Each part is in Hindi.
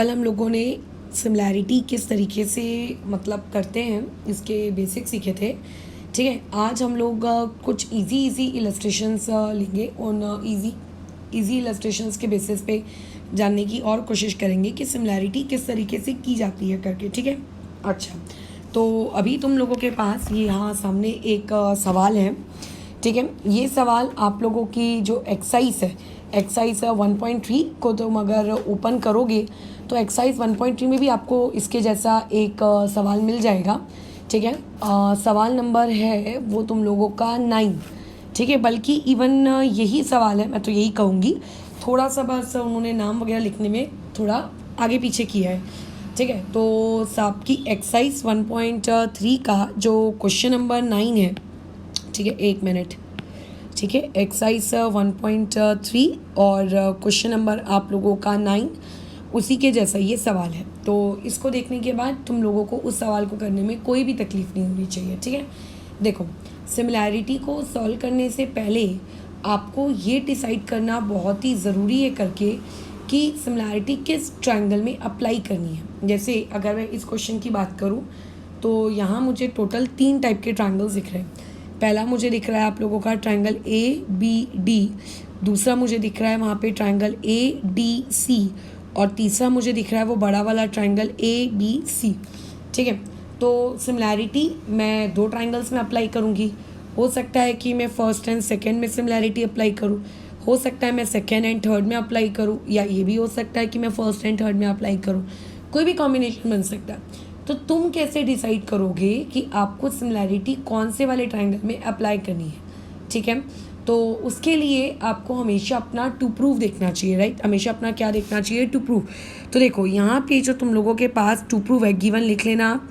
कल हम लोगों ने सिमिलैरिटी किस तरीके से मतलब करते हैं इसके बेसिक सीखे थे। ठीक है, आज हम लोग कुछ इजी इलस्ट्रेशंस लेंगे उन इजी इलस्ट्रेशंस के बेसिस पे जानने की और कोशिश करेंगे कि सिमिलैरिटी किस तरीके से की जाती है करके। ठीक है, अच्छा तो अभी तुम लोगों के पास ये यहाँ सामने एक सवाल है। ठीक है, ये सवाल आप लोगों की जो एक्सरसाइज 1.3 को तुम अगर ओपन करोगे तो एक्सरसाइज 1.3 में भी आपको इसके जैसा एक सवाल मिल जाएगा। ठीक है, सवाल नंबर है वो तुम लोगों का 9। ठीक है, बल्कि इवन यही सवाल है, मैं तो यही कहूँगी, थोड़ा सा बस उन्होंने नाम वगैरह लिखने में थोड़ा आगे पीछे किया है। ठीक है, तो आपकी एक्सरसाइज 1.3 का जो क्वेश्चन नंबर 9 है, ठीक है, 1 मिनट। ठीक है, एक्सरसाइज 1.3 और क्वेश्चन नंबर आप लोगों का 9 उसी के जैसा ये सवाल है। तो इसको देखने के बाद तुम लोगों को उस सवाल को करने में कोई भी तकलीफ नहीं होनी चाहिए। ठीक है, देखो सिमिलैरिटी को सॉल्व करने से पहले आपको ये डिसाइड करना बहुत ही ज़रूरी है करके कि सिमिलैरिटी किस ट्रायंगल में अप्लाई करनी है। जैसे अगर मैं इस क्वेश्चन की बात करूँ तो यहाँ मुझे टोटल 3 टाइप के ट्रायंगल्स दिख रहे हैं। पहला मुझे दिख रहा है आप लोगों का ट्रायंगल ABD, दूसरा मुझे दिख रहा है वहाँ पे ट्रायंगल ADC और तीसरा मुझे दिख रहा है वो बड़ा वाला ट्रायंगल ABC। ठीक है, तो सिमिलैरिटी मैं 2 ट्रायंगल्स में अप्लाई करूँगी। हो सकता है कि मैं फर्स्ट एंड सेकेंड में सिमिलैरिटी अप्लाई करूँ, हो सकता है मैं सेकेंड एंड थर्ड में अप्लाई करूँ, या ये भी हो सकता है कि मैं फर्स्ट एंड थर्ड में अप्लाई करूँ। कोई भी कॉम्बिनेशन बन सकता है। तो तुम कैसे डिसाइड करोगे कि आपको सिमिलैरिटी कौन से वाले ट्रायंगल में अप्लाई करनी है। ठीक है, तो उसके लिए आपको हमेशा अपना टू प्रूव देखना चाहिए, राइट। हमेशा अपना क्या देखना चाहिए, टू प्रूव। तो देखो यहाँ पे जो तुम लोगों के पास टू प्रूव है गिवन, लिख लेना आप।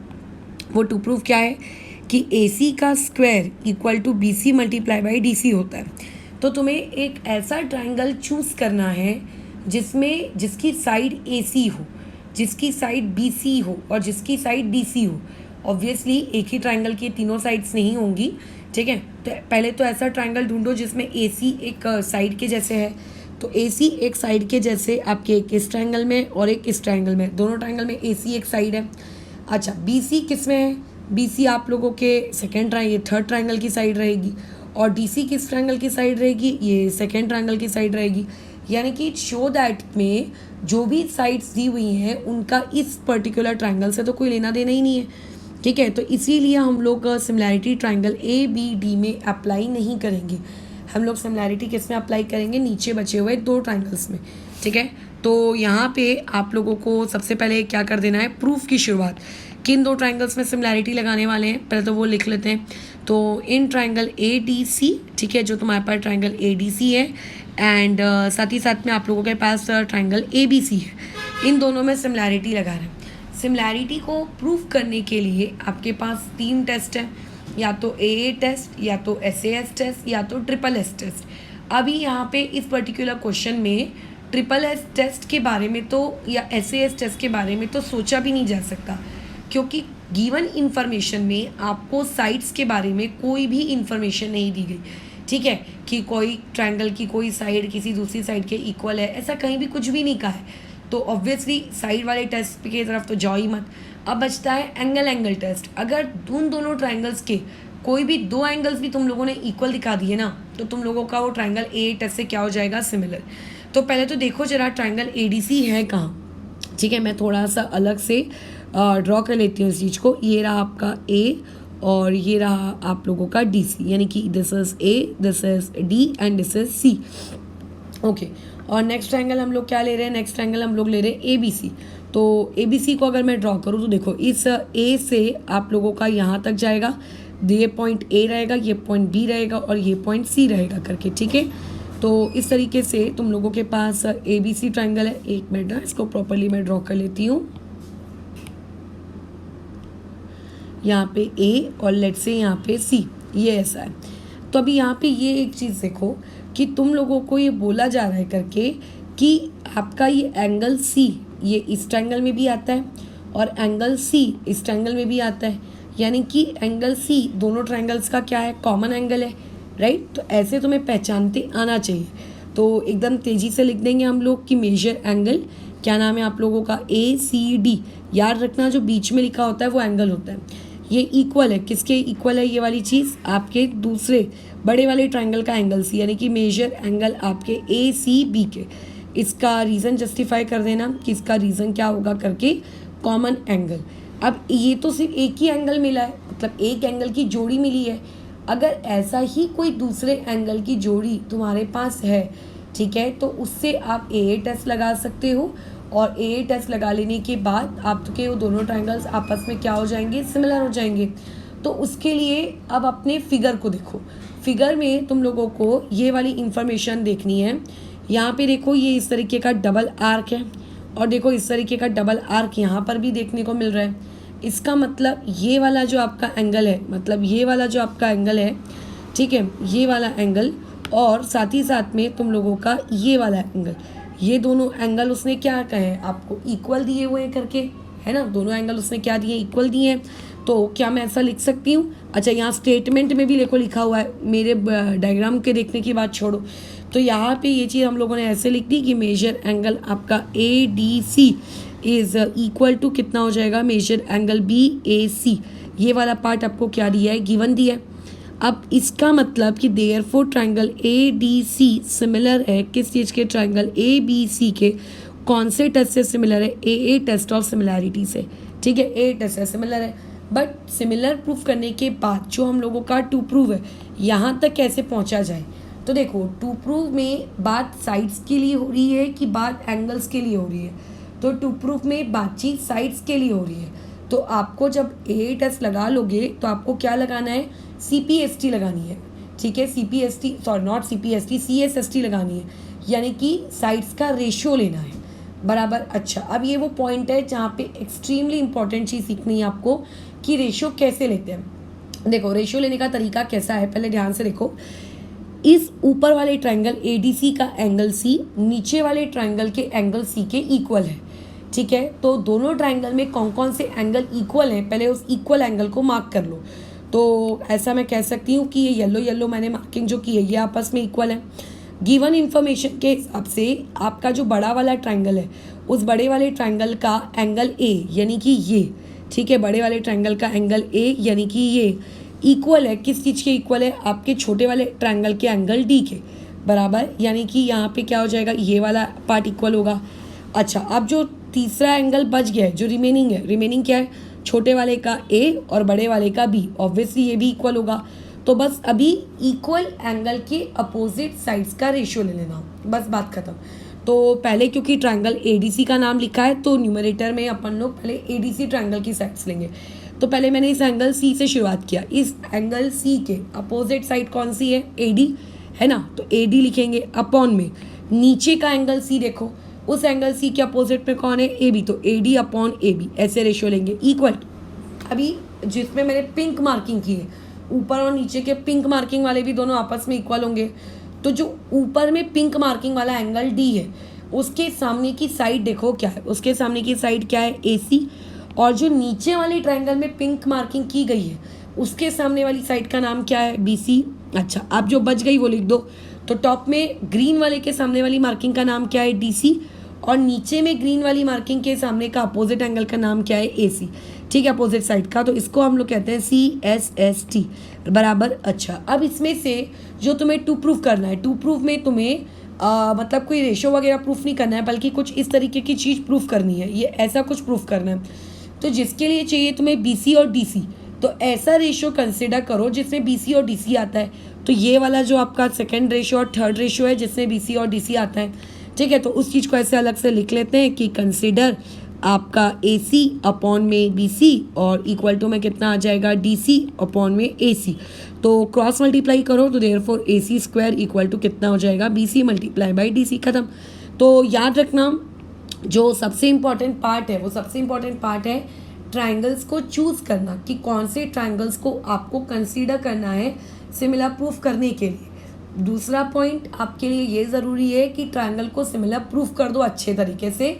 वो टू प्रूव क्या है कि AC का square equal to BC multiply by DC होता है। तो तुम्हें एक ऐसा ट्रायंगल चूज़ करना है जिसकी साइड AC हो, जिसकी साइड BC हो और जिसकी साइड DC हो। ऑब्वियसली एक ही ट्रायंगल की तीनों साइड्स नहीं होंगी। ठीक है, तो पहले तो ऐसा ट्रायंगल ढूंढो जिसमें AC एक साइड के जैसे है। तो AC एक साइड के जैसे आपके एक इस ट्रायंगल में और एक इस ट्रायंगल में, दोनों ट्रायंगल में AC एक साइड है। अच्छा, BC किस में है, BC आप लोगों के ये थर्ड ट्रायंगल की साइड रहेगी और DC किस ट्रायंगल की साइड रहेगी, ये सेकेंड ट्रायंगल की साइड रहेगी। यानी कि शो दैट में जो भी साइड्स दी हुई हैं उनका इस पर्टिकुलर ट्रायंगल से तो कोई लेना देना ही नहीं है। ठीक है, तो इसीलिए हम लोग सिमिलैरिटी ट्रायंगल ABD में अप्लाई नहीं करेंगे। हम लोग सिमिलैरिटी किस में अप्लाई करेंगे, नीचे बचे हुए 2 ट्रायंगल्स में। ठीक है, तो यहाँ पे आप लोगों को सबसे पहले क्या कर देना है, प्रूफ की शुरुआत। किन 2 ट्रायंगल्स में सिमिलैरिटी लगाने वाले हैं पहले तो वो लिख लेते हैं। तो इन ट्रायंगल ADC, ठीक है, जो तुम्हारे पास ट्रायंगल ADC है एंड साथ ही साथ में आप लोगों के पास ट्रायंगल ABC है, इन दोनों में सिमिलैरिटी लगा रहे हैं। सिमिलैरिटी को प्रूफ करने के लिए आपके पास 3 टेस्ट हैं, या तो AA टेस्ट, या तो SAS टेस्ट, या तो SSS टेस्ट। अभी यहाँ पे इस पर्टिकुलर क्वेश्चन में SSS टेस्ट के बारे में तो या SAS टेस्ट के बारे में तो सोचा भी नहीं जा सकता, क्योंकि गिवन इन्फॉर्मेशन में आपको साइड्स के बारे में कोई भी इन्फॉर्मेशन नहीं दी गई। ठीक है, कि कोई ट्रायंगल की कोई साइड किसी दूसरी साइड के इक्वल है, ऐसा कहीं भी कुछ भी नहीं कहा है। तो ऑब्वियसली साइड वाले टेस्ट की तरफ तो जाओ ही मत। अब बचता है एंगल टेस्ट। अगर उन दोनों ट्रायंगल्स के कोई भी 2 एंगल्स भी तुम लोगों ने इक्वल दिखा दिए ना, तो तुम लोगों का वो ट्रायंगल AA टेस्ट से क्या हो जाएगा, सिमिलर। तो पहले तो देखो जरा ट्रायंगल ADC है कहाँ। ठीक है, मैं थोड़ा सा अलग से ड्रॉ कर लेती हूँ इस चीज़ को। ये रहा आपका A और ये रहा आप लोगों का DC, यानी कि this is A, this is D and this is C। Okay, और नेक्स्ट ट्रायंगल हम लोग क्या ले रहे हैं, नेक्स्ट ट्रायंगल हम लोग ले रहे हैं ABC। तो ABC को अगर मैं ड्रॉ करूँ तो देखो इस A से आप लोगों का यहाँ तक जाएगा, ये पॉइंट A रहेगा, ये पॉइंट B रहेगा और ये पॉइंट C रहेगा करके। ठीक है, तो इस तरीके से तुम लोगों के पास ABC ट्रायंगल है। 1 मिनट ना, इसको प्रॉपरली मैं ड्रॉ कर लेती हूँ। यहाँ पे A और लेट से यहाँ पे C, ये ऐसा है। तो अभी यहाँ पे ये एक चीज़ देखो कि तुम लोगों को ये बोला जा रहा है करके कि आपका ये एंगल C ये इस ट्रायंगल में भी आता है और एंगल C इस ट्रायंगल में भी आता है, यानी कि एंगल C दोनों ट्रायंगल्स का क्या है, कॉमन एंगल है, राइट। तो ऐसे तुम्हें पहचानते आना चाहिए। तो एकदम तेज़ी से लिख देंगे हम लोग कि मेजर एंगल क्या नाम है आप लोगों का, ACD। याद रखना जो बीच में लिखा होता है वो एंगल होता है। ये इक्वल है, किसके इक्वल है ये वाली चीज़, आपके दूसरे बड़े वाले ट्रायंगल का एंगल C, यानी कि मेजर एंगल आपके ACB के। इसका रीज़न जस्टिफाई कर देना कि इसका रीज़न क्या होगा करके, कॉमन एंगल। अब ये तो सिर्फ एक ही एंगल मिला है, मतलब एक एंगल की जोड़ी मिली है। अगर ऐसा ही कोई दूसरे एंगल की जोड़ी तुम्हारे पास है, ठीक है, तो उससे आप AA टेस्ट लगा सकते हो, और AA टेस्ट लगा लेने के बाद आपके वो दोनों ट्रायंगल्स आपस में क्या हो जाएंगे, सिमिलर हो जाएंगे। तो उसके लिए अब अपने फिगर को देखो। फिगर में तुम लोगों को ये वाली इंफॉर्मेशन देखनी है। यहाँ पे देखो ये इस तरीके का डबल आर्क है, और देखो इस तरीके का डबल आर्क यहाँ पर भी देखने को मिल रहा है। इसका मतलब ये वाला जो आपका एंगल है, मतलब ये वाला जो आपका एंगल है, ठीक है, ये वाला एंगल, और साथ ही साथ में तुम लोगों का ये वाला एंगल, ये दोनों एंगल उसने क्या कहे आपको, इक्वल दिए हुए हैं करके, है ना। दोनों एंगल उसने क्या दिए, इक्वल दिए हैं। तो क्या मैं ऐसा लिख सकती हूँ, अच्छा यहाँ स्टेटमेंट में भी देखो लिखा हुआ है, मेरे डायग्राम के देखने की बात छोड़ो, तो यहाँ पे ये चीज़ हम लोगों ने ऐसे लिख दी कि मेजर एंगल आपका ADC इज़ इक्वल टू कितना हो जाएगा, मेजर एंगल BAC। ये वाला पार्ट आपको क्या दिया है, गिवन दिया है। अब इसका मतलब कि देयरफॉर ट्रायंगल ADC सिमिलर है किस चीज़ के, ट्रायंगल ABC के। कौन से टेस्ट से सिमिलर है, AA टेस्ट ऑफ सिमिलैरिटी से, ठीक है, AA टेस्ट से सिमिलर है। बट सिमिलर प्रूफ करने के बाद जो हम लोगों का टू प्रूव है, यहाँ तक कैसे पहुँचा जाए। तो देखो टू प्रूव में बात साइड्स के लिए हो रही है कि बात एंगल्स के लिए हो रही है, तो टू प्रूफ में बातचीत साइड्स के लिए हो रही है। तो आपको जब AA टेस्ट लगा लोगे तो आपको क्या लगाना है, CPST लगानी है, ठीक है, CPST, sorry not CPST, CSST लगानी है, यानी कि साइड्स का रेशियो लेना है, बराबर। अच्छा, अब ये वो पॉइंट है जहाँ पे एक्सट्रीमली इंपॉर्टेंट चीज़ सीखनी है आपको कि रेशियो कैसे लेते हैं। देखो रेशियो लेने का तरीका कैसा है, पहले ध्यान से देखो। इस ऊपर वाले ट्रायंगल ADC का एंगल C नीचे वाले ट्रायंगल के एंगल C के इक्वल है, ठीक है। तो दोनों ट्रायंगल में कौन कौन से एंगल इक्वल हैं, पहले उस इक्वल एंगल को मार्क कर लो। तो ऐसा मैं कह सकती हूँ कि ये येलो येलो मैंने मार्किंग जो की है ये आपस में इक्वल है। गिवन इन्फॉर्मेशन के हिसाब से आपका जो बड़ा वाला ट्रायंगल है, उस बड़े वाले ट्रायंगल का एंगल A यानी कि ये, ठीक है, बड़े वाले ट्रायंगल का एंगल A यानी कि ये इक्वल है किस चीज़ के, इक्वल है आपके छोटे वाले ट्रायंगल के एंगल D के, बराबर। यानी कि यहाँ पे क्या हो जाएगा, ये वाला पार्ट इक्वल होगा। अच्छा, अब जो तीसरा एंगल बच गया है, जो रिमेनिंग है, रिमेनिंग क्या है, छोटे वाले का A और बड़े वाले का B, ऑब्वियसली ये भी इक्वल होगा। तो बस अभी इक्वल एंगल के अपोजिट साइड्स का रेशियो ले लेना, बस बात खत्म। तो पहले क्योंकि ट्रायंगल ADC का नाम लिखा है तो न्यूमरेटर में अपन लोग पहले ADC ट्रायंगल की साइड्स लेंगे। तो पहले मैंने इस एंगल C से शुरुआत किया। इस एंगल C के अपोजिट साइड कौन सी है, AD है ना, तो AD लिखेंगे। अपॉन में नीचे का एंगल C देखो, उस एंगल C के अपोजिट में कौन है, AB, तो AD अपॉन AB, ऐसे रेशियो लेंगे इक्वल। अभी जिसमें मैंने पिंक मार्किंग की है, ऊपर और नीचे के पिंक मार्किंग वाले भी दोनों आपस में इक्वल होंगे। तो जो ऊपर में पिंक मार्किंग वाला एंगल D है, उसके सामने की साइड देखो क्या है, उसके सामने की साइड क्या है, AC। और जो नीचे वाले ट्रायंगल में पिंक मार्किंग की गई है, उसके सामने वाली साइड का नाम क्या है, BC। अच्छा, अब जो बच गई वो लिख दो। तो टॉप में ग्रीन वाले के सामने वाली मार्किंग का नाम क्या है, DC, और नीचे में ग्रीन वाली मार्किंग के सामने का अपोजिट एंगल का नाम क्या है, AC, ठीक है, अपोजिट साइड का। तो इसको हम लोग कहते हैं CSST, बराबर। अच्छा, अब इसमें से जो तुम्हें टू प्रूफ करना है, टू प्रूफ में तुम्हें मतलब कोई रेशो वगैरह प्रूफ नहीं करना है, बल्कि कुछ इस तरीके की चीज़ प्रूफ करनी है, ये ऐसा कुछ प्रूफ करना है। तो जिसके लिए चाहिए तुम्हें BC और DC, तो ऐसा रेशो कंसिडर करो जिसमें BC और DC आता है। तो ये वाला जो आपका सेकेंड रेशो और थर्ड रेशो है जिसमें BC और DC आता है, ठीक है। तो उस चीज़ को ऐसे अलग से लिख लेते हैं कि कंसिडर आपका AC अपॉन में BC और इक्वल टू में कितना आ जाएगा, DC अपॉन में AC। तो क्रॉस मल्टीप्लाई करो तो therefore AC square equal to कितना हो जाएगा, BC मल्टीप्लाई बाई DC, खत्म। तो याद रखना जो सबसे इम्पॉर्टेंट पार्ट है वो सबसे इम्पॉर्टेंट पार्ट है ट्रायंगल्स को चूज़ करना कि कौन से ट्रायंगल्स को आपको कंसीडर करना है सिमिलर प्रूफ करने के लिए। दूसरा पॉइंट आपके लिए ये ज़रूरी है कि ट्रायंगल को सिमिलर प्रूफ कर दो अच्छे तरीके से,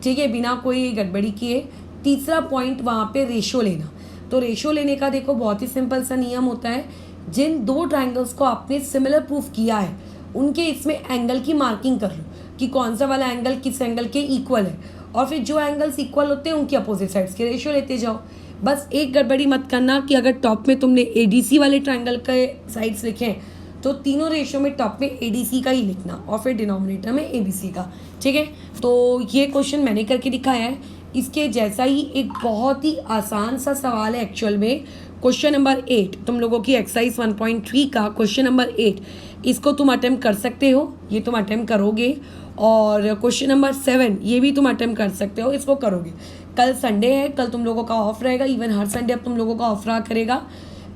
ठीक है, बिना कोई गड़बड़ी किए। तीसरा पॉइंट वहाँ पे रेशो लेना। तो रेशो लेने का देखो बहुत ही सिंपल सा नियम होता है, जिन दो ट्रायंगल्स को आपने सिमिलर प्रूफ किया है उनके इसमें एंगल की मार्किंग कर लो। कि कौन सा वाला एंगल किस एंगल के इक्वल है, और फिर जो एंगल्स इक्वल होते हैं उनकी अपोजिट साइड्स के रेशियो लेते जाओ। बस एक गड़बड़ी मत करना कि अगर टॉप में तुमने एडीसी वाले ट्रायंगल के साइड्स लिखे हैं तो तीनों रेशियो में टॉप में एडीसी का ही लिखना और फिर डिनोमिनेटर में एबीसी का, ठीक है। तो ये क्वेश्चन मैंने करके दिखाया है। इसके जैसा ही एक बहुत ही आसान सा सवाल है एक्चुअल में, क्वेश्चन नंबर 8 तुम लोगों की एक्सरसाइज 1.3 का क्वेश्चन नंबर 8, इसको तुम अटेम्प्ट कर सकते हो, ये तुम अटेम्प्ट करोगे। और क्वेश्चन नंबर 7 ये भी तुम अटेम्प्ट कर सकते हो, इसको करोगे। कल संडे है, कल तुम लोगों का ऑफ रहेगा, इवन हर संडे अब तुम लोगों का ऑफ रहा करेगा।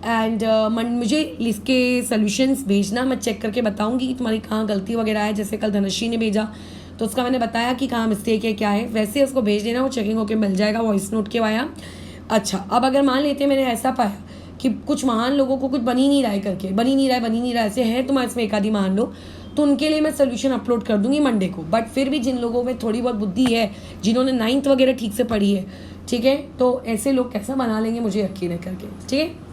एंड मुझे इसके सॉल्यूशंस भेजना, मैं चेक करके बताऊंगी कि तुम्हारी कहाँ गलती वगैरह है। जैसे कल धनश्री ने भेजा तो उसका मैंने बताया कि कहाँ मिस्टेक है क्या है, वैसे उसको भेज देना, वो चेकिंग होकर मिल जाएगा वॉइस नोट के वाया। अच्छा, अब अगर मान लेते मैंने ऐसा पाया कि कुछ महान लोगों को कुछ बन ही नहीं रहा है करके, बन ही नहीं रहा है, ऐसे हैं तुम्हारे इसमें एक आधी महान लोग, तो उनके लिए मैं सोल्यूशन अपलोड कर दूंगी मंडे को। बट फिर भी जिन लोगों में थोड़ी बहुत बुद्धि है, जिन्होंने 9th वगैरह ठीक से पढ़ी है, ठीक है, तो ऐसे लोग कैसा बना लेंगे मुझे यकीन है करके, ठीक है।